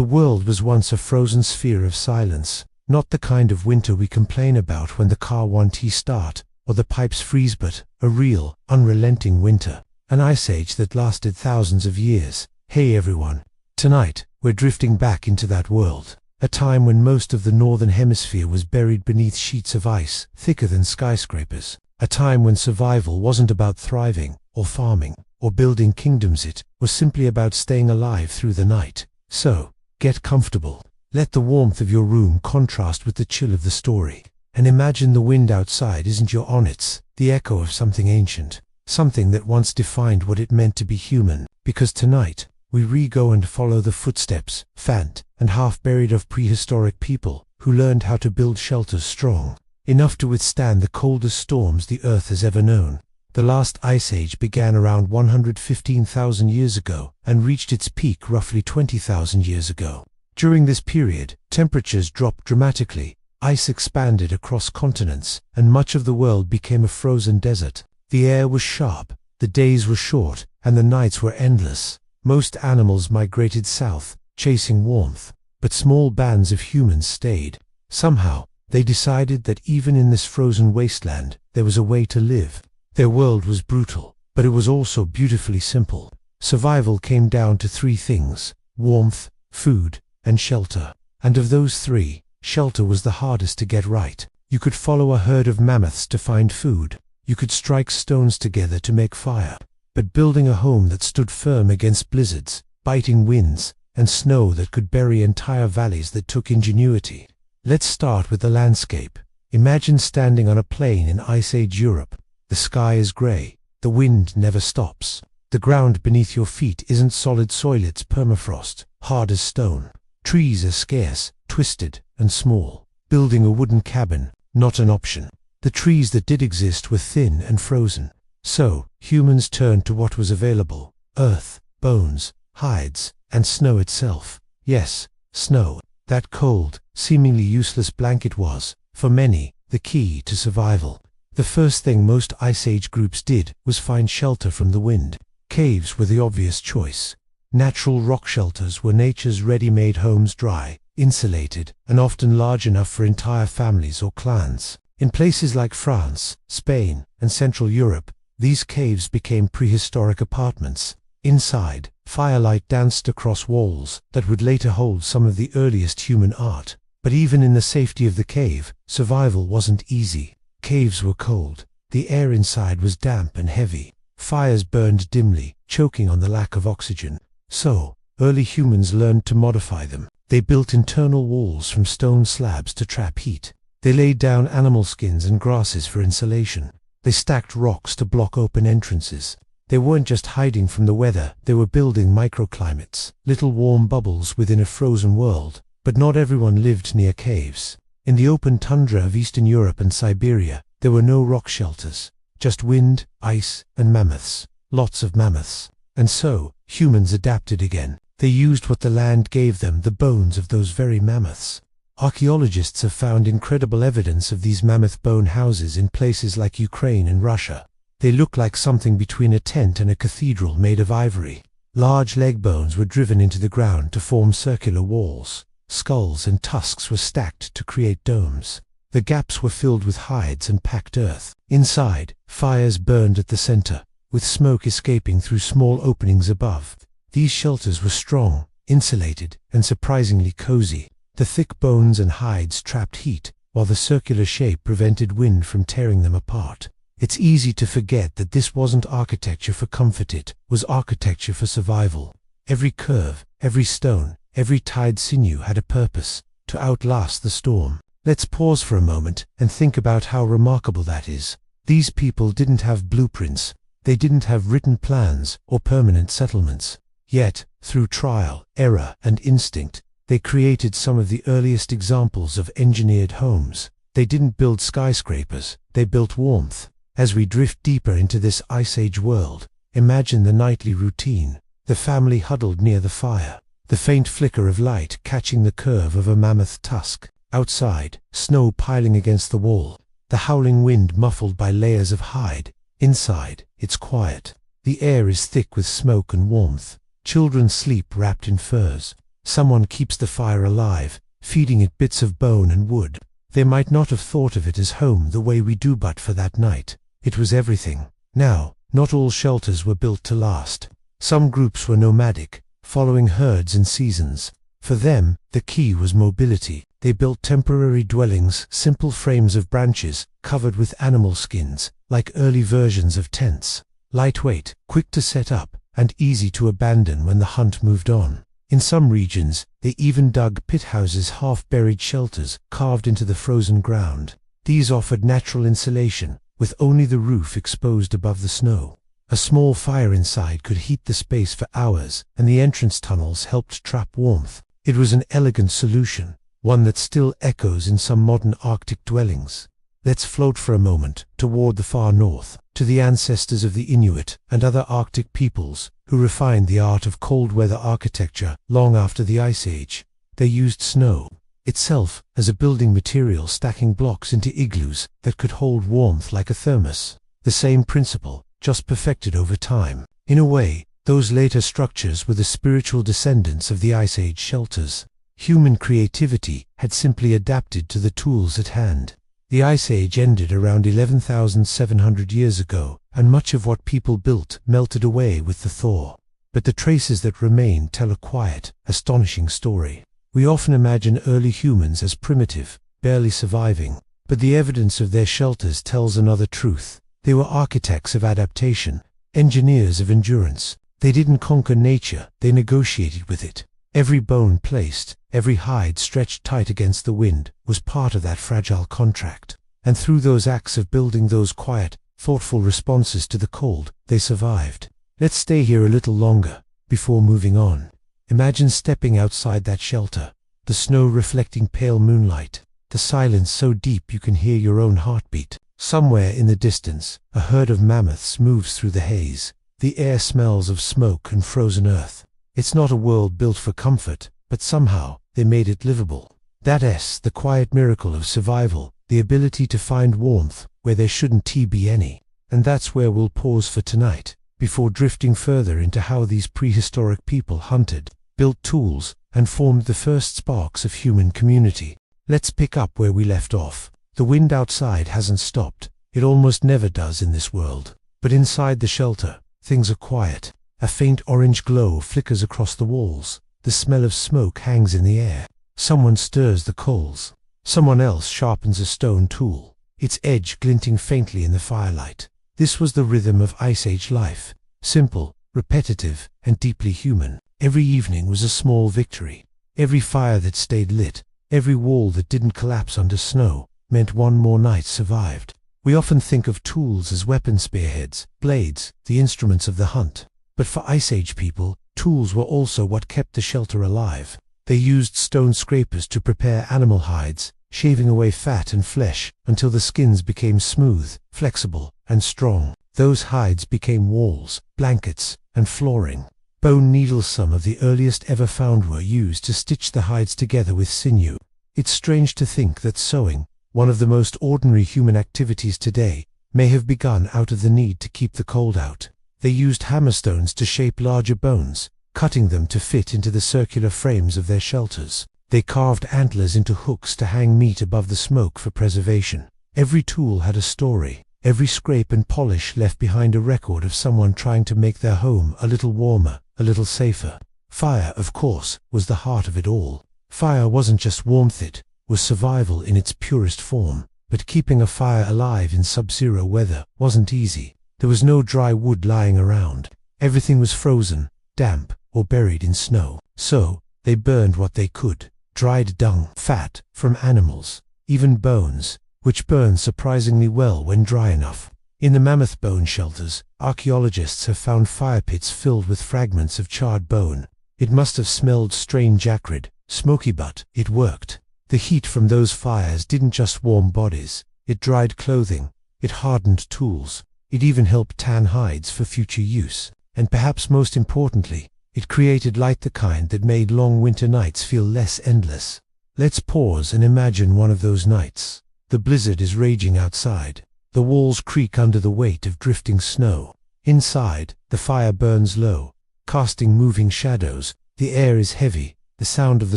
The world was once a frozen sphere of silence, not the kind of winter we complain about when the car won't start or the pipes freeze, but a real, unrelenting winter, an ice age that lasted thousands of years. Hey everyone, tonight we're drifting back into that world, a time when most of the northern hemisphere was buried beneath sheets of ice thicker than skyscrapers, a time when survival wasn't about thriving or farming or building kingdoms. It was simply about staying alive through the night. So, get comfortable, let the warmth of your room contrast with the chill of the story, and imagine the wind outside isn't your own, it's the echo of something ancient, something that once defined what it meant to be human, because tonight, we re-go and follow the footsteps, faint and half-buried, of prehistoric people who learned how to build shelters strong enough to withstand the coldest storms the Earth has ever known. The last ice age began around 115,000 years ago and reached its peak roughly 20,000 years ago. During this period, temperatures dropped dramatically, ice expanded across continents, and much of the world became a frozen desert. The air was sharp, the days were short, and the nights were endless. Most animals migrated south, chasing warmth, but small bands of humans stayed. Somehow, they decided that even in this frozen wasteland, there was a way to live. Their world was brutal, but it was also beautifully simple. Survival came down to three things: warmth, food, and shelter. And of those three, shelter was the hardest to get right. You could follow a herd of mammoths to find food. You could strike stones together to make fire. But building a home that stood firm against blizzards, biting winds, and snow that could bury entire valleys, that took ingenuity. Let's start with the landscape. Imagine standing on a plain in Ice Age Europe. The sky is gray, the wind never stops. The ground beneath your feet isn't solid soil, it's permafrost, hard as stone. Trees are scarce, twisted, and small. Building a wooden cabin, not an option. The trees that did exist were thin and frozen. So, humans turned to what was available: earth, bones, hides, and snow itself. Yes, snow. That cold, seemingly useless blanket was, for many, the key to survival. The first thing most Ice Age groups did was find shelter from the wind. Caves were the obvious choice. Natural rock shelters were nature's ready-made homes, dry, insulated, and often large enough for entire families or clans. In places like France, Spain, and Central Europe, these caves became prehistoric apartments. Inside, firelight danced across walls that would later hold some of the earliest human art. But even in the safety of the cave, survival wasn't easy. Caves were cold. The air inside was damp and heavy. Fires burned dimly, choking on the lack of oxygen. So, early humans learned to modify them. They built internal walls from stone slabs to trap heat. They laid down animal skins and grasses for insulation. They stacked rocks to block open entrances. They weren't just hiding from the weather, they were building microclimates, little warm bubbles within a frozen world. But not everyone lived near caves. In the open tundra of Eastern Europe and Siberia, there were no rock shelters, just wind, ice, and mammoths. Lots of mammoths. And so, humans adapted again. They used what the land gave them, the bones of those very mammoths. Archaeologists have found incredible evidence of these mammoth-bone houses in places like Ukraine and Russia. They look like something between a tent and a cathedral made of ivory. Large leg bones were driven into the ground to form circular walls. Skulls and tusks were stacked to create domes. The gaps were filled with hides and packed earth. Inside, fires burned at the center, with smoke escaping through small openings above. These shelters were strong, insulated, and surprisingly cozy. The thick bones and hides trapped heat, while the circular shape prevented wind from tearing them apart. It's easy to forget that this wasn't architecture for comfort, it was architecture for survival. Every curve, every stone, every tied sinew had a purpose: to outlast the storm. Let's pause for a moment and think about how remarkable that is. These people didn't have blueprints. They didn't have written plans or permanent settlements. Yet, through trial, error, and instinct, they created some of the earliest examples of engineered homes. They didn't build skyscrapers, they built warmth. As we drift deeper into this Ice Age world, imagine the nightly routine: the family huddled near the fire, the faint flicker of light catching the curve of a mammoth tusk. Outside, snow piling against the wall, the howling wind muffled by layers of hide. Inside, it's quiet. The air is thick with smoke and warmth. Children sleep wrapped in furs. Someone keeps the fire alive, feeding it bits of bone and wood. They might not have thought of it as home the way we do, but for that night, it was everything. Now, not all shelters were built to last. Some groups were nomadic, following herds and seasons. For them, the key was mobility. They built temporary dwellings, simple frames of branches, covered with animal skins, like early versions of tents. Lightweight, quick to set up, and easy to abandon when the hunt moved on. In some regions, they even dug pit houses, half-buried shelters, carved into the frozen ground. These offered natural insulation, with only the roof exposed above the snow. A small fire inside could heat the space for hours, and the entrance tunnels helped trap warmth. It was an elegant solution, one that still echoes in some modern Arctic dwellings. Let's float for a moment toward the far north, to the ancestors of the Inuit and other Arctic peoples who refined the art of cold-weather architecture long after the Ice Age. They used snow itself as a building material, stacking blocks into igloos that could hold warmth like a thermos. The same principle, just perfected over time. In a way, those later structures were the spiritual descendants of the Ice Age shelters. Human creativity had simply adapted to the tools at hand. The Ice Age ended around 11,700 years ago, and much of what people built melted away with the thaw. But the traces that remain tell a quiet, astonishing story. We often imagine early humans as primitive, barely surviving, but the evidence of their shelters tells another truth. They were architects of adaptation, engineers of endurance. They didn't conquer nature, they negotiated with it. Every bone placed, every hide stretched tight against the wind, was part of that fragile contract. And through those acts of building, those quiet, thoughtful responses to the cold, they survived. Let's stay here a little longer, before moving on. Imagine stepping outside that shelter, the snow reflecting pale moonlight, the silence so deep you can hear your own heartbeat. Somewhere in the distance, a herd of mammoths moves through the haze. The air smells of smoke and frozen earth. It's not a world built for comfort, but somehow, they made it livable. That's the quiet miracle of survival, the ability to find warmth where there shouldn't be any. And that's where we'll pause for tonight, before drifting further into how these prehistoric people hunted, built tools, and formed the first sparks of human community. Let's pick up where we left off. The wind outside hasn't stopped. It almost never does in this world. But inside the shelter, things are quiet. A faint orange glow flickers across the walls. The smell of smoke hangs in the air. Someone stirs the coals. Someone else sharpens a stone tool, its edge glinting faintly in the firelight. This was the rhythm of Ice Age life. Simple, repetitive, and deeply human. Every evening was a small victory. Every fire that stayed lit, every wall that didn't collapse under snow, meant one more night survived. We often think of tools as weapon spearheads, blades, the instruments of the hunt. But for Ice Age people, tools were also what kept the shelter alive. They used stone scrapers to prepare animal hides, shaving away fat and flesh until the skins became smooth, flexible, and strong. Those hides became walls, blankets, and flooring. Bone needles, some of the earliest ever found, were used to stitch the hides together with sinew. It's strange to think that sewing, one of the most ordinary human activities today, may have begun out of the need to keep the cold out. They used hammerstones to shape larger bones, cutting them to fit into the circular frames of their shelters. They carved antlers into hooks to hang meat above the smoke for preservation. Every tool had a story. Every scrape and polish left behind a record of someone trying to make their home a little warmer, a little safer. Fire, of course, was the heart of it all. Fire wasn't just warmth, it was survival in its purest form. But keeping a fire alive in sub-zero weather wasn't easy. There was no dry wood lying around. Everything was frozen, damp, or buried in snow. So, they burned what they could. Dried dung, fat from animals, even bones, which burned surprisingly well when dry enough. In the mammoth-bone shelters, archaeologists have found fire pits filled with fragments of charred bone. It must have smelled strange, acrid, smoky, but it worked. The heat from those fires didn't just warm bodies. It dried clothing. It hardened tools. It even helped tan hides for future use. And perhaps most importantly, it created light, the kind that made long winter nights feel less endless. Let's pause and imagine one of those nights. The blizzard is raging outside. The walls creak under the weight of drifting snow. Inside, the fire burns low, casting moving shadows. The air is heavy, the sound of the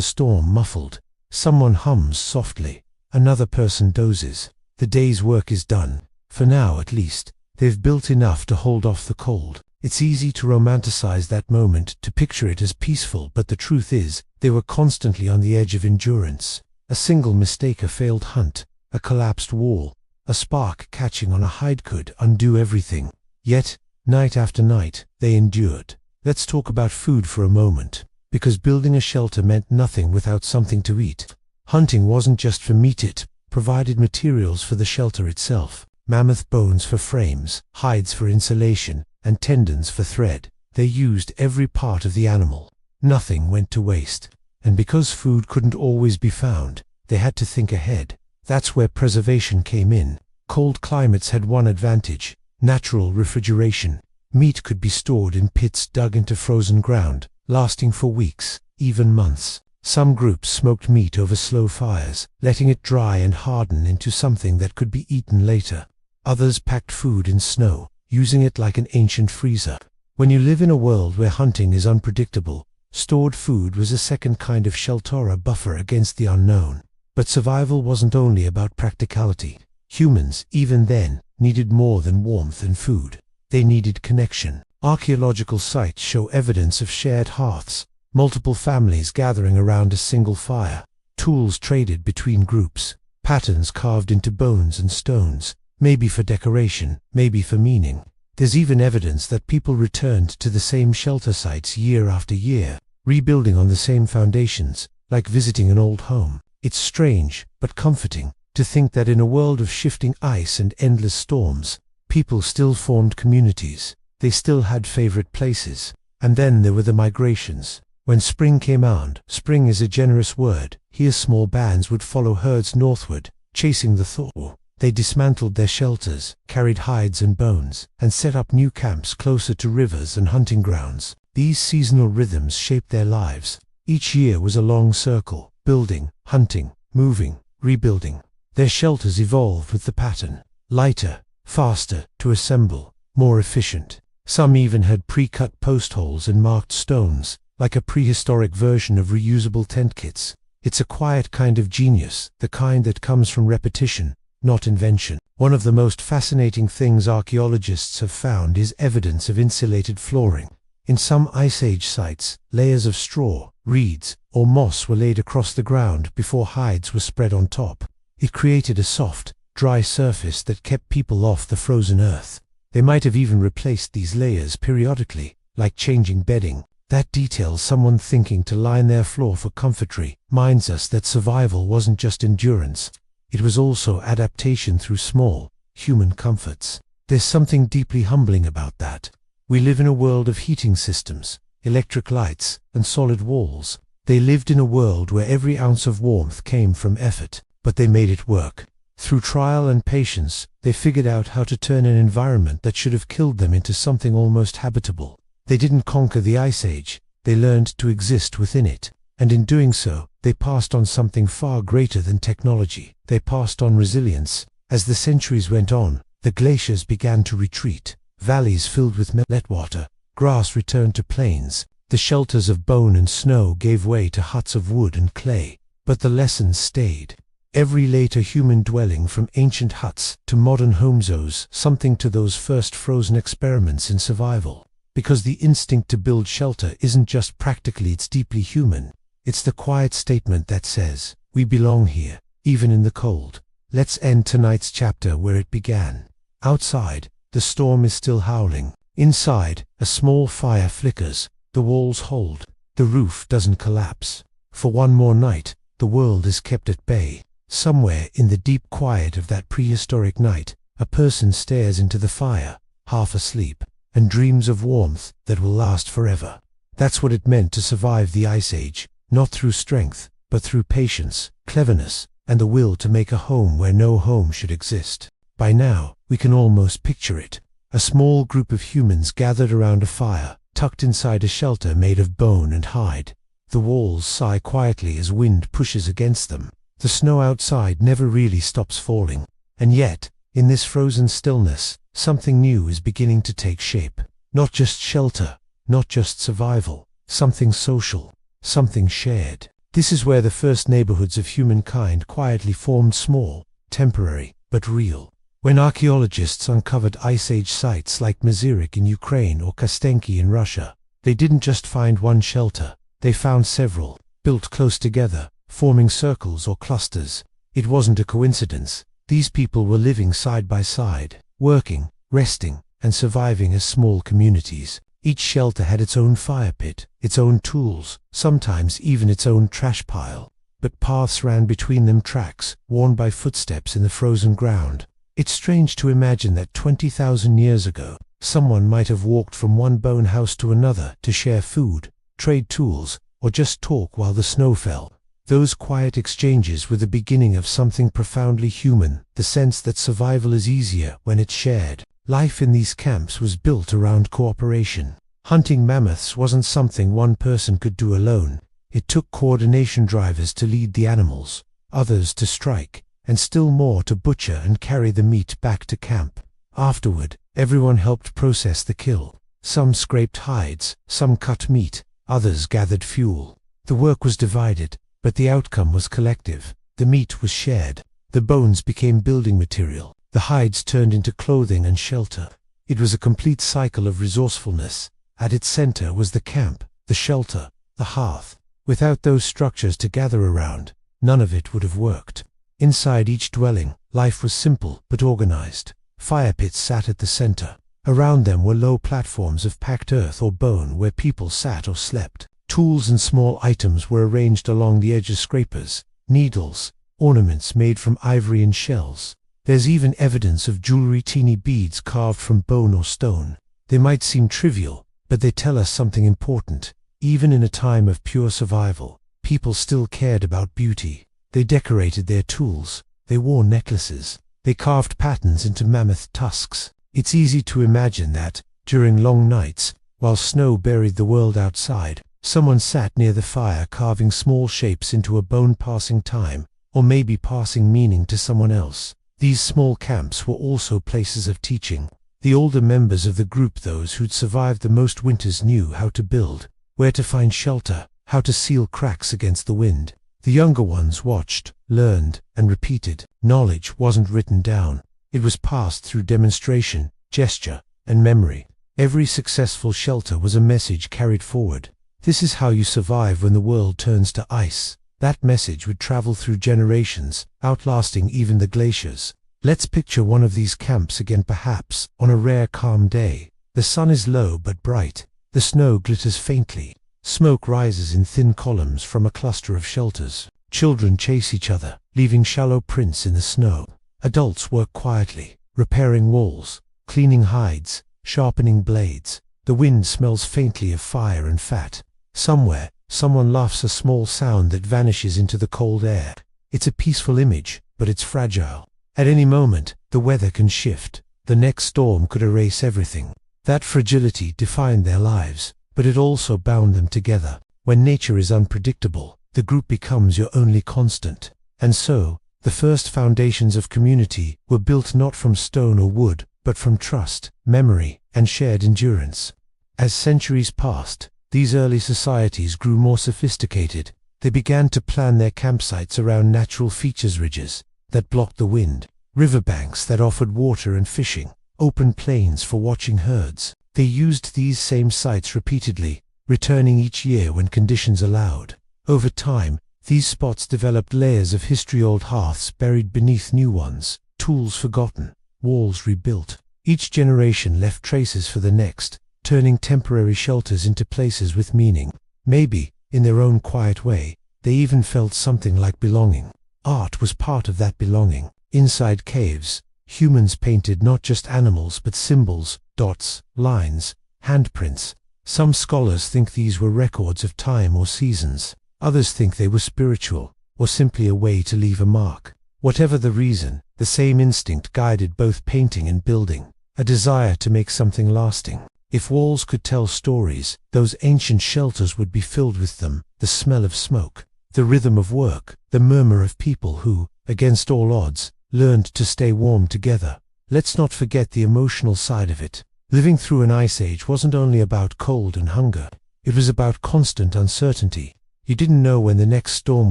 storm muffled. Someone hums softly. Another person dozes. The day's work is done. For now, at least, they've built enough to hold off the cold. It's easy to romanticize that moment, to picture it as peaceful, but the truth is, they were constantly on the edge of endurance. A single mistake, a failed hunt, a collapsed wall, a spark catching on a hide could undo everything. Yet, night after night, they endured. Let's talk about food for a moment, because building a shelter meant nothing without something to eat. Hunting wasn't just for meat, it provided materials for the shelter itself. Mammoth bones for frames, hides for insulation, and tendons for thread. They used every part of the animal. Nothing went to waste. And because food couldn't always be found, they had to think ahead. That's where preservation came in. Cold climates had one advantage: natural refrigeration. Meat could be stored in pits dug into frozen ground, lasting for weeks, even months. Some groups smoked meat over slow fires, letting it dry and harden into something that could be eaten later. Others packed food in snow, using it like an ancient freezer. When you live in a world where hunting is unpredictable, stored food was a second kind of shelter, a buffer against the unknown. But survival wasn't only about practicality. Humans, even then, needed more than warmth and food. They needed connection. Archaeological sites show evidence of shared hearths, multiple families gathering around a single fire, tools traded between groups, patterns carved into bones and stones, maybe for decoration, maybe for meaning. There's even evidence that people returned to the same shelter sites year after year, rebuilding on the same foundations, like visiting an old home. It's strange, but comforting, to think that in a world of shifting ice and endless storms, people still formed communities. They still had favorite places. And then there were the migrations. When spring came out, spring is a generous word, here small bands would follow herds northward, chasing the thaw. They dismantled their shelters, carried hides and bones, and set up new camps closer to rivers and hunting grounds. These seasonal rhythms shaped their lives. Each year was a long circle, building, hunting, moving, rebuilding. Their shelters evolved with the pattern. Lighter, faster to assemble, more efficient. Some even had pre-cut post holes and marked stones, like a prehistoric version of reusable tent kits. It's a quiet kind of genius, the kind that comes from repetition, not invention. One of the most fascinating things archaeologists have found is evidence of insulated flooring. In some Ice Age sites, layers of straw, reeds, or moss were laid across the ground before hides were spread on top. It created a soft, dry surface that kept people off the frozen earth. They might have even replaced these layers periodically, like changing bedding. That detail, someone thinking to line their floor for comfortry, reminds us that survival wasn't just endurance. It was also adaptation through small, human comforts. There's something deeply humbling about that. We live in a world of heating systems, electric lights, and solid walls. They lived in a world where every ounce of warmth came from effort, but they made it work. Through trial and patience, they figured out how to turn an environment that should have killed them into something almost habitable. They didn't conquer the Ice Age, they learned to exist within it. And in doing so, they passed on something far greater than technology. They passed on resilience. As the centuries went on, the glaciers began to retreat. Valleys filled with meltwater, grass returned to plains. The shelters of bone and snow gave way to huts of wood and clay. But the lessons stayed. Every later human dwelling, from ancient huts to modern homes, owes something to those first frozen experiments in survival. Because the instinct to build shelter isn't just practically, it's deeply human. It's the quiet statement that says, we belong here, even in the cold. Let's end tonight's chapter where it began. Outside, the storm is still howling. Inside, a small fire flickers. The walls hold. The roof doesn't collapse. For one more night, the world is kept at bay. Somewhere in the deep quiet of that prehistoric night, a person stares into the fire, half asleep, and dreams of warmth that will last forever. That's what it meant to survive the Ice Age, not through strength, but through patience, cleverness, and the will to make a home where no home should exist. By now, we can almost picture it. A small group of humans gathered around a fire, tucked inside a shelter made of bone and hide. The walls sigh quietly as wind pushes against them. The snow outside never really stops falling. And yet, in this frozen stillness, something new is beginning to take shape. Not just shelter, not just survival, something social. something shared. This is where the first neighborhoods of humankind quietly formed, small, temporary, but real. When archaeologists uncovered Ice Age sites like Mazirik in Ukraine or Kostenki in Russia, they didn't just find one shelter, they found several, built close together, forming circles or clusters. It wasn't a coincidence. These people were living side by side, working, resting, and surviving as small communities. Each shelter had its own fire pit, its own tools, sometimes even its own trash pile. But paths ran between them, tracks, worn by footsteps in the frozen ground. It's strange to imagine that 20,000 years ago, someone might have walked from one bone house to another to share food, trade tools, or just talk while the snow fell. Those quiet exchanges were the beginning of something profoundly human, the sense that survival is easier when it's shared. Life in these camps was built around cooperation. Hunting mammoths wasn't something one person could do alone. It took coordination, drivers to lead the animals, others to strike, and still more to butcher and carry the meat back to camp. Afterward, everyone helped process the kill. Some scraped hides, some cut meat, others gathered fuel. The work was divided, but the outcome was collective. The meat was shared. The bones became building material. The hides turned into clothing and shelter. It was a complete cycle of resourcefulness. At its center was the camp, the shelter, the hearth. Without those structures to gather around, none of it would have worked. Inside each dwelling, life was simple but organized. Fire pits sat at the center. Around them were low platforms of packed earth or bone where people sat or slept. Tools and small items were arranged along the edges: scrapers, needles, ornaments made from ivory and shells. There's even evidence of jewelry, teeny beads carved from bone or stone. They might seem trivial, but they tell us something important. Even in a time of pure survival, people still cared about beauty. They decorated their tools, they wore necklaces, they carved patterns into mammoth tusks. It's easy to imagine that, during long nights, while snow buried the world outside, someone sat near the fire carving small shapes into a bone, passing time, or maybe passing meaning to someone else. These small camps were also places of teaching. The older members of the group, those who'd survived the most winters, knew how to build, where to find shelter, how to seal cracks against the wind. The younger ones watched, learned, and repeated. Knowledge wasn't written down. It was passed through demonstration, gesture, and memory. Every successful shelter was a message carried forward. This is how you survive when the world turns to ice. That message would travel through generations, outlasting even the glaciers. Let's picture one of these camps again, perhaps on a rare calm day. The sun is low but bright. The snow glitters faintly. Smoke rises in thin columns from a cluster of shelters. Children chase each other, leaving shallow prints in the snow. Adults work quietly, repairing walls, cleaning hides, sharpening blades. The wind smells faintly of fire and fat. Somewhere, someone laughs, a small sound that vanishes into the cold air. It's a peaceful image, but it's fragile. At any moment, the weather can shift. The next storm could erase everything. That fragility defined their lives, but it also bound them together. When nature is unpredictable, the group becomes your only constant. And so, the first foundations of community were built not from stone or wood, but from trust, memory, and shared endurance. As centuries passed, these early societies grew more sophisticated. They began to plan their campsites around natural features: ridges that blocked the wind, riverbanks that offered water and fishing, open plains for watching herds. They used these same sites repeatedly, returning each year when conditions allowed. Over time, these spots developed layers of history: old hearths buried beneath new ones, tools forgotten, walls rebuilt. Each generation left traces for the next, turning temporary shelters into places with meaning. Maybe, in their own quiet way, they even felt something like belonging. Art was part of that belonging. Inside caves, humans painted not just animals but symbols, dots, lines, handprints. Some scholars think these were records of time or seasons. Others think they were spiritual, or simply a way to leave a mark. Whatever the reason, the same instinct guided both painting and building: a desire to make something lasting. If walls could tell stories, those ancient shelters would be filled with them: the smell of smoke, the rhythm of work, the murmur of people who, against all odds, learned to stay warm together. Let's not forget the emotional side of it. Living through an ice age wasn't only about cold and hunger. It was about constant uncertainty. You didn't know when the next storm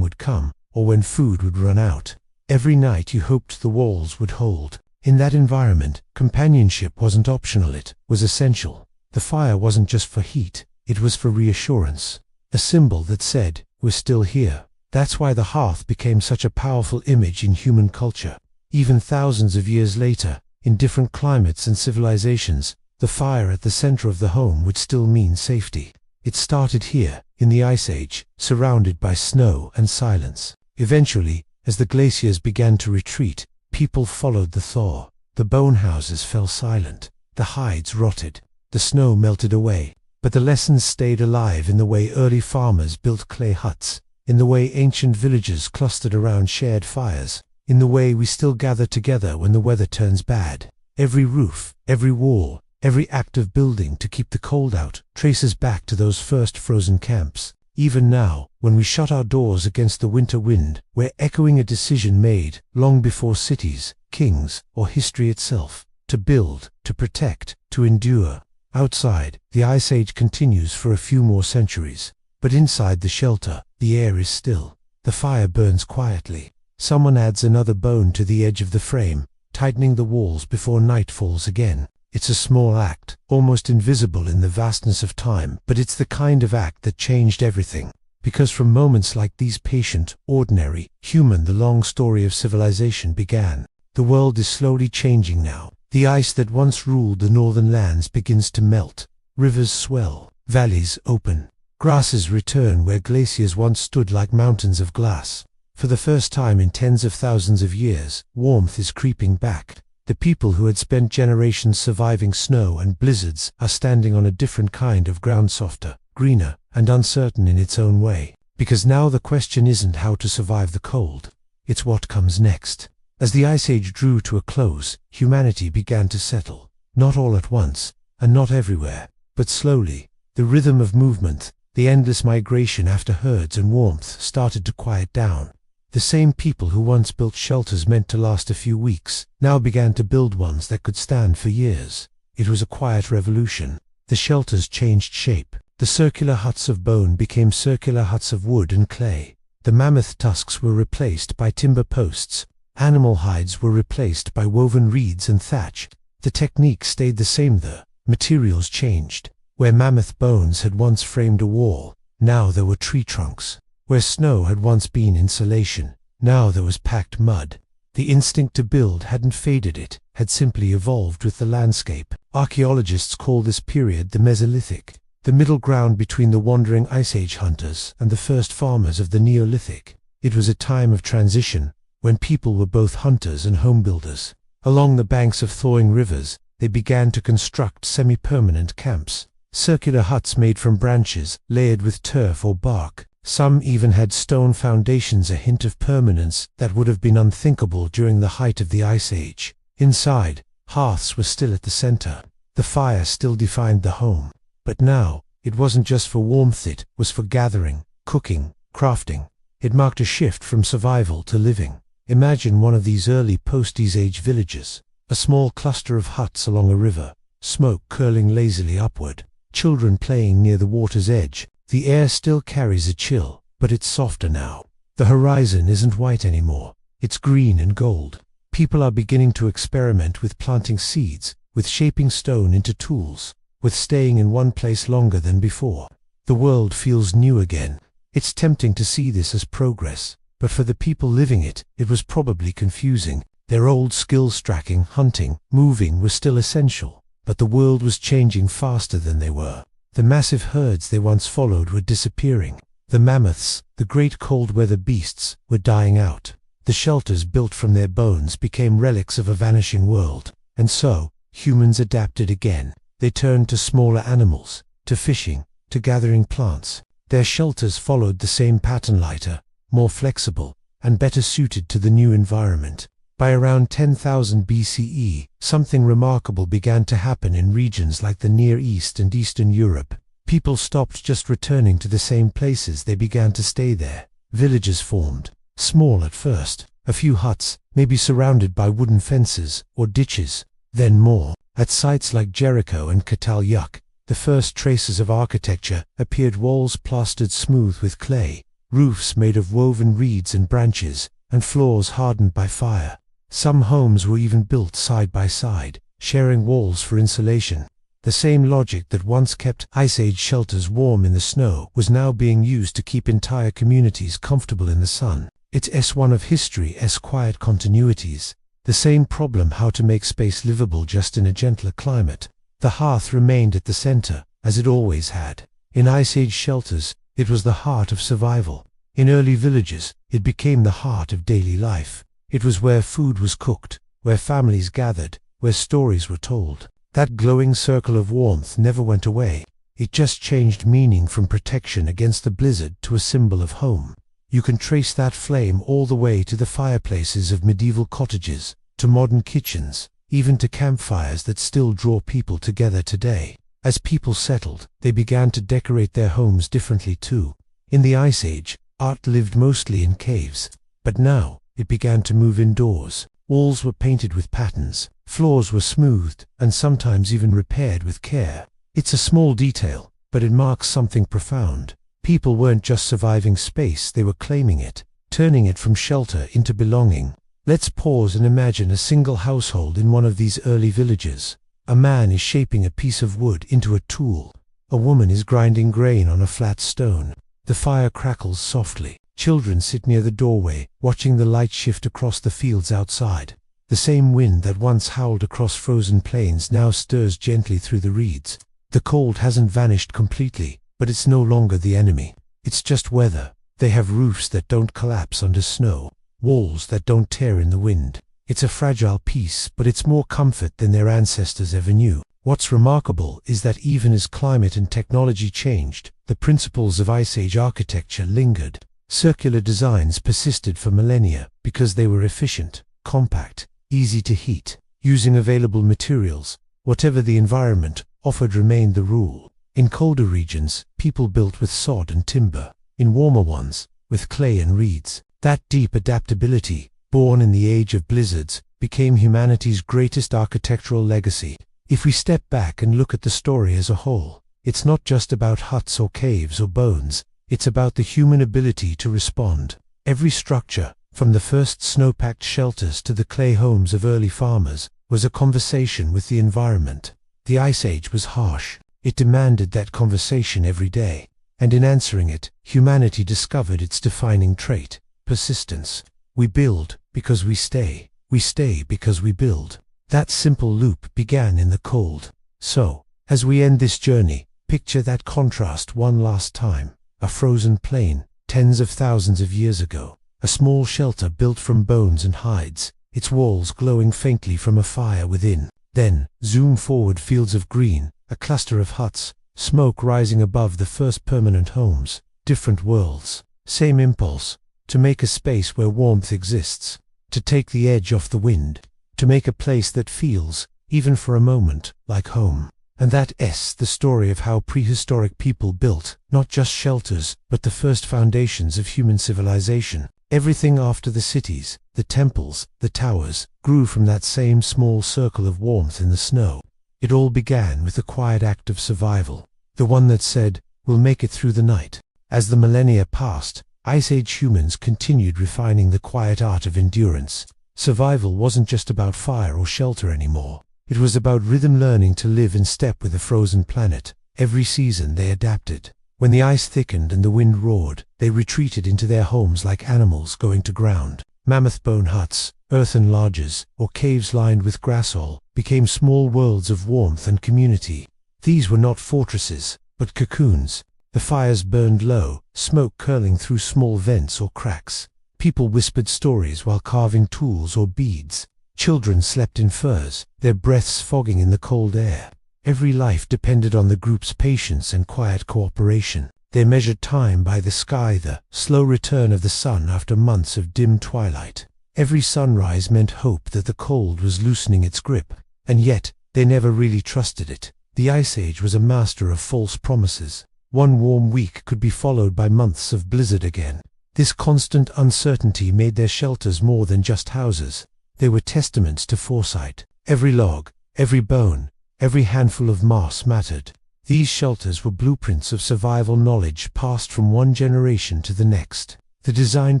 would come, or when food would run out. Every night you hoped the walls would hold. In that environment, companionship wasn't optional, it was essential. The fire wasn't just for heat, it was for reassurance. A symbol that said, "We're still here." That's why the hearth became such a powerful image in human culture. Even thousands of years later, in different climates and civilizations, the fire at the center of the home would still mean safety. It started here, in the Ice Age, surrounded by snow and silence. Eventually, as the glaciers began to retreat, people followed the thaw. The bone houses fell silent, the hides rotted, the snow melted away. But the lessons stayed alive in the way early farmers built clay huts, in the way ancient villages clustered around shared fires, in the way we still gather together when the weather turns bad. Every roof, every wall, every act of building to keep the cold out traces back to those first frozen camps. Even now, when we shut our doors against the winter wind, we're echoing a decision made long before cities, kings, or history itself: to build, to protect, to endure. Outside, the Ice Age continues for a few more centuries. But inside the shelter, the air is still. The fire burns quietly. Someone adds another bone to the edge of the frame, tightening the walls before night falls again. It's a small act, almost invisible in the vastness of time, but it's the kind of act that changed everything. Because from moments like these, patient, ordinary, human, the long story of civilization began. The world is slowly changing now. The ice that once ruled the northern lands begins to melt. Rivers swell, valleys open. Grasses return where glaciers once stood like mountains of glass. For the first time in tens of thousands of years, warmth is creeping back. The people who had spent generations surviving snow and blizzards are standing on a different kind of ground, softer, greener, and uncertain in its own way. Because now the question isn't how to survive the cold, it's what comes next. As the Ice Age drew to a close, humanity began to settle. Not all at once, and not everywhere, but slowly. The rhythm of movement, the endless migration after herds and warmth started to quiet down. The same people who once built shelters meant to last a few weeks now began to build ones that could stand for years. It was a quiet revolution. The shelters changed shape. The circular huts of bone became circular huts of wood and clay. The mammoth tusks were replaced by timber posts. Animal hides were replaced by woven reeds and thatch. The technique stayed the same, the materials changed. Where mammoth bones had once framed a wall, now there were tree trunks. Where snow had once been insulation, now there was packed mud. The instinct to build hadn't faded, it had simply evolved with the landscape. Archaeologists call this period the Mesolithic, the middle ground between the wandering Ice Age hunters and the first farmers of the Neolithic. It was a time of transition, when people were both hunters and home builders. Along the banks of thawing rivers, they began to construct semi-permanent camps. Circular huts made from branches, layered with turf or bark. Some even had stone foundations, a hint of permanence that would have been unthinkable during the height of the Ice Age. Inside, hearths were still at the center. The fire still defined the home. But now, it wasn't just for warmth, it was for gathering, cooking, crafting. It marked a shift from survival to living. Imagine one of these early post-Ice Age villages. A small cluster of huts along a river, smoke curling lazily upward, children playing near the water's edge. The air still carries a chill, but it's softer now. The horizon isn't white anymore, it's green and gold. People are beginning to experiment with planting seeds, with shaping stone into tools, with staying in one place longer than before. The world feels new again. It's tempting to see this as progress, but for the people living it, it was probably confusing. Their old skills, tracking, hunting, moving, were still essential, but the world was changing faster than they were. The massive herds they once followed were disappearing. The mammoths, the great cold-weather beasts, were dying out. The shelters built from their bones became relics of a vanishing world. And so, humans adapted again. They turned to smaller animals, to fishing, to gathering plants. Their shelters followed the same pattern: lighter, more flexible, and better suited to the new environment. By around 10,000 BCE, something remarkable began to happen in regions like the Near East and Eastern Europe. People stopped just returning to the same places, they began to stay there. Villages formed, small at first, a few huts, maybe surrounded by wooden fences or ditches, then more. At sites like Jericho and Catalyuk, the first traces of architecture appeared: walls plastered smooth with clay, roofs made of woven reeds and branches, and floors hardened by fire. Some homes were even built side by side, sharing walls for insulation. The same logic that once kept Ice Age shelters warm in the snow was now being used to keep entire communities comfortable in the sun. It's one of history's quiet continuities. The same problem: how to make space livable just in a gentler climate. The hearth remained at the center, as it always had. In Ice Age shelters, it was the heart of survival. In early villages, it became the heart of daily life. It was where food was cooked, where families gathered, where stories were told. That glowing circle of warmth never went away. It just changed meaning from protection against the blizzard to a symbol of home. You can trace that flame all the way to the fireplaces of medieval cottages, to modern kitchens, even to campfires that still draw people together today. As people settled, they began to decorate their homes differently too. In the Ice Age, art lived mostly in caves, but now it began to move indoors. Walls were painted with patterns, floors were smoothed, and sometimes even repaired with care. It's a small detail, but it marks something profound. People weren't just surviving space, they were claiming it, turning it from shelter into belonging. Let's pause and imagine a single household in one of these early villages. A man is shaping a piece of wood into a tool. A woman is grinding grain on a flat stone. The fire crackles softly. Children sit near the doorway, watching the light shift across the fields outside. The same wind that once howled across frozen plains now stirs gently through the reeds. The cold hasn't vanished completely, but it's no longer the enemy. It's just weather. They have roofs that don't collapse under snow, walls that don't tear in the wind. It's a fragile peace, but it's more comfort than their ancestors ever knew. What's remarkable is that even as climate and technology changed, the principles of Ice Age architecture lingered. Circular designs persisted for millennia because they were efficient, compact, easy to heat. Using available materials, whatever the environment offered remained the rule. In colder regions, people built with sod and timber. In warmer ones, with clay and reeds. That deep adaptability, born in the age of blizzards, became humanity's greatest architectural legacy. If we step back and look at the story as a whole, it's not just about huts or caves or bones. It's about the human ability to respond. Every structure, from the first snow-packed shelters to the clay homes of early farmers, was a conversation with the environment. The Ice Age was harsh. It demanded that conversation every day. And in answering it, humanity discovered its defining trait: persistence. We build because we stay. We stay because we build. That simple loop began in the cold. So, as we end this journey, picture that contrast one last time. A frozen plain, tens of thousands of years ago. A small shelter built from bones and hides, its walls glowing faintly from a fire within. Then, zoom forward: fields of green, a cluster of huts, smoke rising above the first permanent homes. Different worlds. Same impulse: to make a space where warmth exists. To take the edge off the wind. To make a place that feels, even for a moment, like home. And that's the story of how prehistoric people built, not just shelters, but the first foundations of human civilization. Everything after the cities, the temples, the towers, grew from that same small circle of warmth in the snow. It all began with the quiet act of survival, the one that said, "We'll make it through the night." As the millennia passed, Ice Age humans continued refining the quiet art of endurance. Survival wasn't just about fire or shelter anymore. It was about rhythm, learning to live in step with a frozen planet. Every season they adapted. When the ice thickened and the wind roared, they retreated into their homes like animals going to ground. Mammoth-bone huts, earthen lodges, or caves lined with grassall became small worlds of warmth and community. These were not fortresses, but cocoons. The fires burned low, smoke curling through small vents or cracks. People whispered stories while carving tools or beads. Children slept in furs, their breaths fogging in the cold air. Every life depended on the group's patience and quiet cooperation. They measured time by the sky, the slow return of the sun after months of dim twilight. Every sunrise meant hope that the cold was loosening its grip. And yet, they never really trusted it. The Ice Age was a master of false promises. One warm week could be followed by months of blizzard again. This constant uncertainty made their shelters more than just houses. They were testaments to foresight. Every log, every bone, every handful of moss mattered. These shelters were blueprints of survival knowledge passed from one generation to the next. The design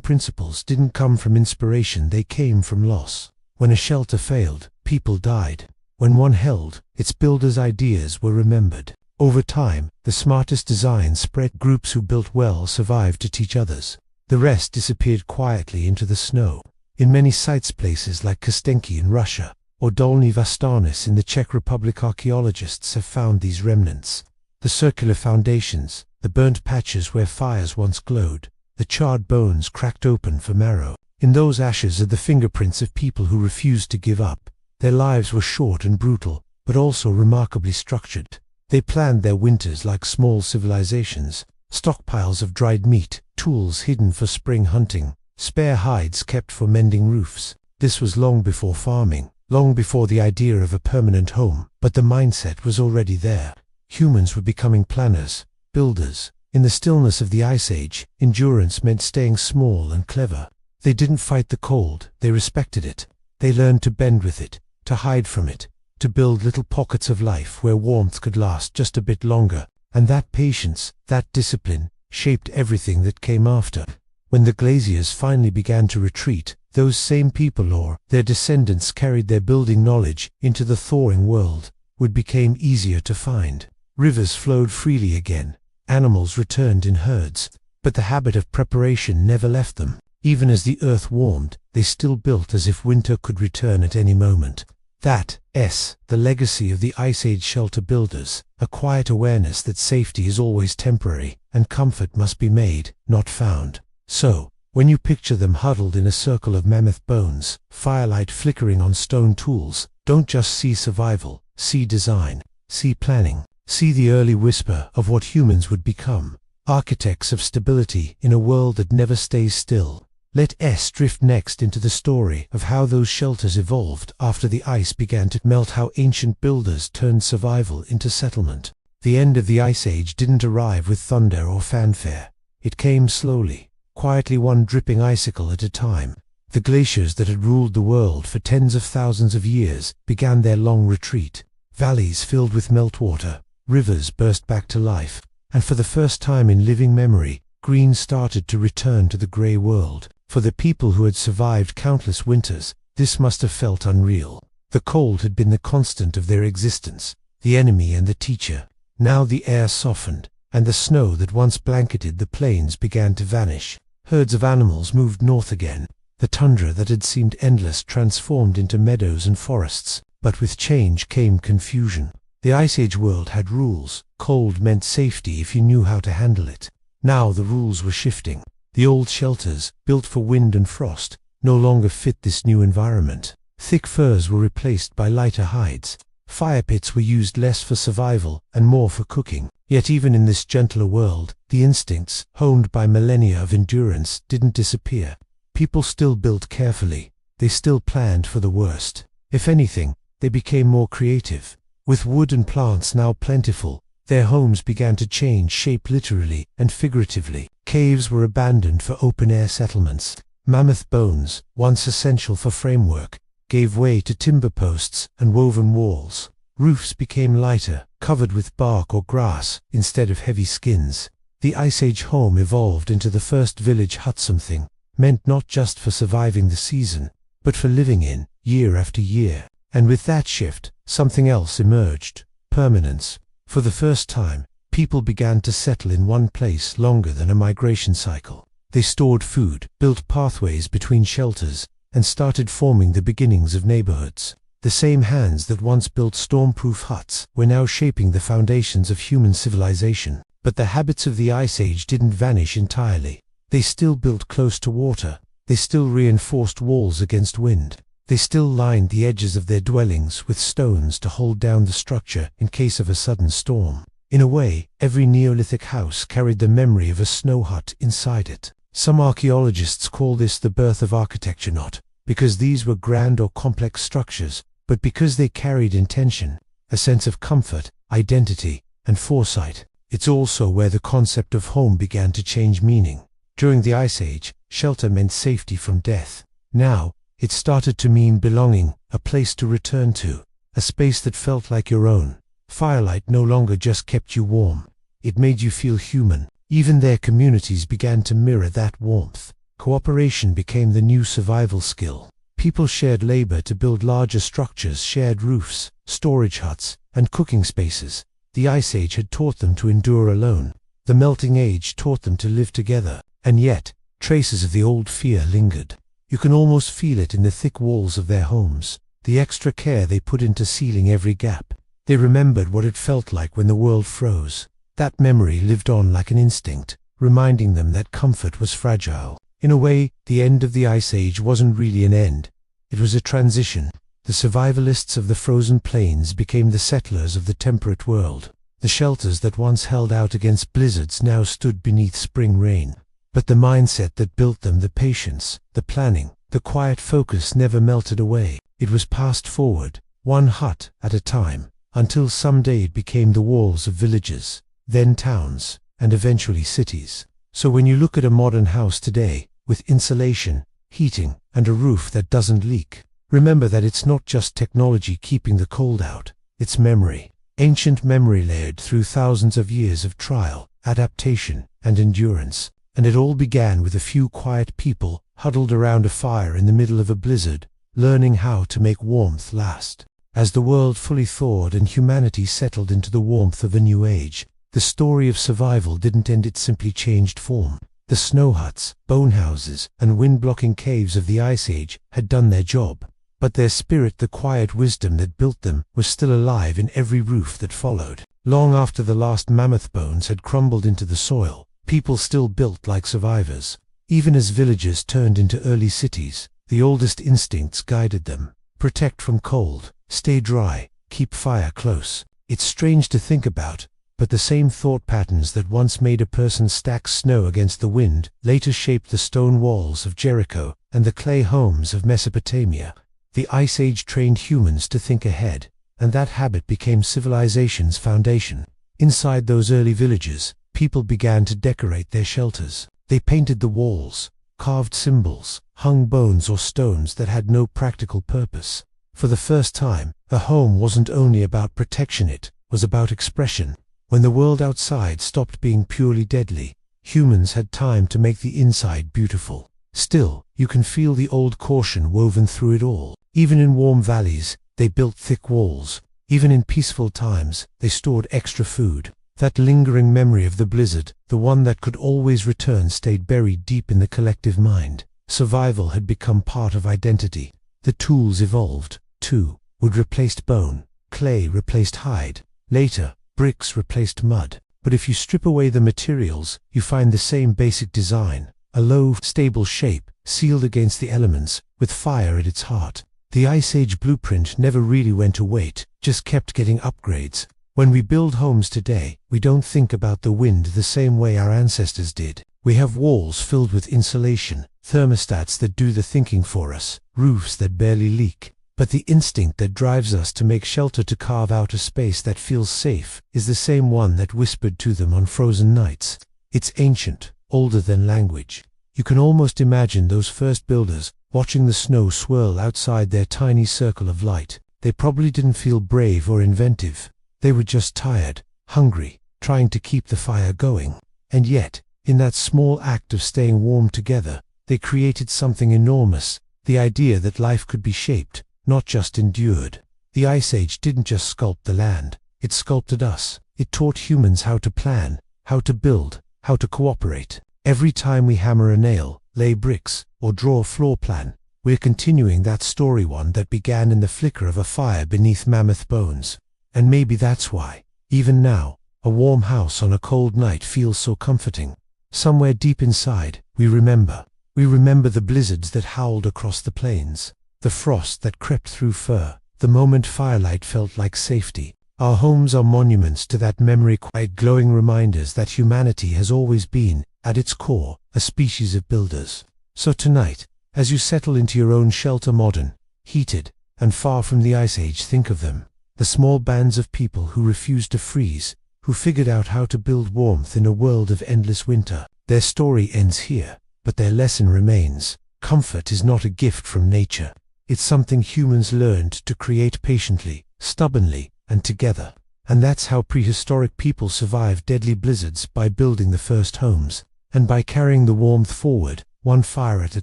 principles didn't come from inspiration, they came from loss. When a shelter failed, people died. When one held, its builders' ideas were remembered. Over time, the smartest designs spread. Groups who built well survived to teach others. The rest disappeared quietly into the snow. In many sites, places like Kostenki in Russia or Dolny Vastanis in the Czech Republic, archaeologists have found these remnants. The circular foundations, the burnt patches where fires once glowed, the charred bones cracked open for marrow. In those ashes are the fingerprints of people who refused to give up. Their lives were short and brutal, but also remarkably structured. They planned their winters like small civilizations. Stockpiles of dried meat, tools hidden for spring hunting, spare hides kept for mending roofs. This was long before farming, long before the idea of a permanent home, but the mindset was already there. Humans were becoming planners, builders. In the stillness of the Ice Age, endurance meant staying small and clever. They didn't fight the cold, they respected it. They learned to bend with it, to hide from it, to build little pockets of life where warmth could last just a bit longer. And that patience, that discipline, shaped everything that came after. When the glaciers finally began to retreat, those same people or their descendants carried their building knowledge into the thawing world. Wood became easier to find. Rivers flowed freely again. Animals returned in herds. But the habit of preparation never left them. Even as the earth warmed, they still built as if winter could return at any moment. That's the legacy of the Ice Age shelter builders, a quiet awareness that safety is always temporary, and comfort must be made, not found. So, when you picture them huddled in a circle of mammoth bones, firelight flickering on stone tools, don't just see survival, see design, see planning, see the early whisper of what humans would become, architects of stability in a world that never stays still. Let us drift next into the story of how those shelters evolved after the ice began to melt, how ancient builders turned survival into settlement. The end of the Ice Age didn't arrive with thunder or fanfare. It came slowly, quietly, one dripping icicle at a time. The glaciers that had ruled the world for tens of thousands of years began their long retreat. Valleys filled with meltwater, rivers burst back to life, and for the first time in living memory, green started to return to the grey world. For the people who had survived countless winters, this must have felt unreal. The cold had been the constant of their existence, the enemy and the teacher. Now the air softened, and the snow that once blanketed the plains began to vanish. Herds of animals moved north again. The tundra that had seemed endless transformed into meadows and forests. But with change came confusion. The Ice Age world had rules. Cold meant safety if you knew how to handle it. Now the rules were shifting. The old shelters, built for wind and frost, no longer fit this new environment. Thick furs were replaced by lighter hides. Fire pits were used less for survival and more for cooking. Yet even in this gentler world, the instincts, honed by millennia of endurance, didn't disappear. People still built carefully. They still planned for the worst. If anything, they became more creative. With wood and plants now plentiful, their homes began to change shape literally and figuratively. Caves were abandoned for open-air settlements. Mammoth bones, once essential for framework, gave way to timber posts and woven walls. Roofs became lighter, covered with bark or grass instead of heavy skins. The Ice Age home evolved into the first village hut, something meant not just for surviving the season, but for living in, year after year. And with that shift, something else emerged: permanence. For the first time, people began to settle in one place longer than a migration cycle. They stored food, built pathways between shelters, and started forming the beginnings of neighborhoods. The same hands that once built storm-proof huts were now shaping the foundations of human civilization. But the habits of the Ice Age didn't vanish entirely. They still built close to water. They still reinforced walls against wind. They still lined the edges of their dwellings with stones to hold down the structure in case of a sudden storm. In a way, every Neolithic house carried the memory of a snow hut inside it. Some archaeologists call this the birth of architecture, not because these were grand or complex structures, but because they carried intention, a sense of comfort, identity, and foresight. It's also where the concept of home began to change meaning. During the Ice Age, shelter meant safety from death. Now, it started to mean belonging, a place to return to, a space that felt like your own. Firelight no longer just kept you warm. It made you feel human. Even their communities began to mirror that warmth. Cooperation became the new survival skill. People shared labor to build larger structures, shared roofs, storage huts, and cooking spaces. The Ice Age had taught them to endure alone. The Melting Age taught them to live together. And yet, traces of the old fear lingered. You can almost feel it in the thick walls of their homes, the extra care they put into sealing every gap. They remembered what it felt like when the world froze. That memory lived on like an instinct, reminding them that comfort was fragile. In a way, the end of the Ice Age wasn't really an end. It was a transition. The survivalists of the frozen plains became the settlers of the temperate world. The shelters that once held out against blizzards now stood beneath spring rain. But the mindset that built them, the patience, the planning, the quiet focus never melted away. It was passed forward, one hut at a time, until someday it became the walls of villages, then towns, and eventually cities. So when you look at a modern house today, with insulation, heating, and a roof that doesn't leak, remember that it's not just technology keeping the cold out, it's memory. Ancient memory layered through thousands of years of trial, adaptation, and endurance. And it all began with a few quiet people huddled around a fire in the middle of a blizzard, learning how to make warmth last. As the world fully thawed and humanity settled into the warmth of a new age, the story of survival didn't end, it simply changed form. The snow huts, bone houses, and wind-blocking caves of the Ice Age had done their job. But their spirit, the quiet wisdom that built them, was still alive in every roof that followed. Long after the last mammoth bones had crumbled into the soil, people still built like survivors. Even as villages turned into early cities, the oldest instincts guided them. Protect from cold, stay dry, keep fire close. It's strange to think about, but the same thought patterns that once made a person stack snow against the wind later shaped the stone walls of Jericho and the clay homes of Mesopotamia. The Ice Age trained humans to think ahead, and that habit became civilization's foundation. Inside those early villages, people began to decorate their shelters. They painted the walls, carved symbols, hung bones or stones that had no practical purpose. For the first time, a home wasn't only about protection, it was about expression. When the world outside stopped being purely deadly, humans had time to make the inside beautiful. Still, you can feel the old caution woven through it all. Even in warm valleys, they built thick walls. Even in peaceful times, they stored extra food. That lingering memory of the blizzard, the one that could always return, stayed buried deep in the collective mind. Survival had become part of identity. The tools evolved, too. Wood replaced bone, clay replaced hide. Later, bricks replaced mud. But if you strip away the materials, you find the same basic design. A low, stable shape, sealed against the elements, with fire at its heart. The Ice Age blueprint never really went away, just kept getting upgrades. When we build homes today, we don't think about the wind the same way our ancestors did. We have walls filled with insulation, thermostats that do the thinking for us, roofs that barely leak. But the instinct that drives us to make shelter, to carve out a space that feels safe, is the same one that whispered to them on frozen nights. It's ancient, older than language. You can almost imagine those first builders, watching the snow swirl outside their tiny circle of light. They probably didn't feel brave or inventive. They were just tired, hungry, trying to keep the fire going. And yet, in that small act of staying warm together, they created something enormous, the idea that life could be shaped, not just endured. The Ice Age didn't just sculpt the land, it sculpted us. It taught humans how to plan, how to build, how to cooperate. Every time we hammer a nail, lay bricks, or draw a floor plan, we're continuing that story, one that began in the flicker of a fire beneath mammoth bones. And maybe that's why, even now, a warm house on a cold night feels so comforting. Somewhere deep inside, we remember. We remember the blizzards that howled across the plains, the frost that crept through fur, the moment firelight felt like safety. Our homes are monuments to that memory, quiet glowing reminders that humanity has always been, at its core, a species of builders. So tonight, as you settle into your own shelter, modern, heated, and far from the Ice Age, think of them. The small bands of people who refused to freeze, who figured out how to build warmth in a world of endless winter. Their story ends here, but their lesson remains. Comfort is not a gift from nature. It's something humans learned to create patiently, stubbornly, and together. And that's how prehistoric people survived deadly blizzards, by building the first homes, and by carrying the warmth forward, one fire at a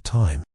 time.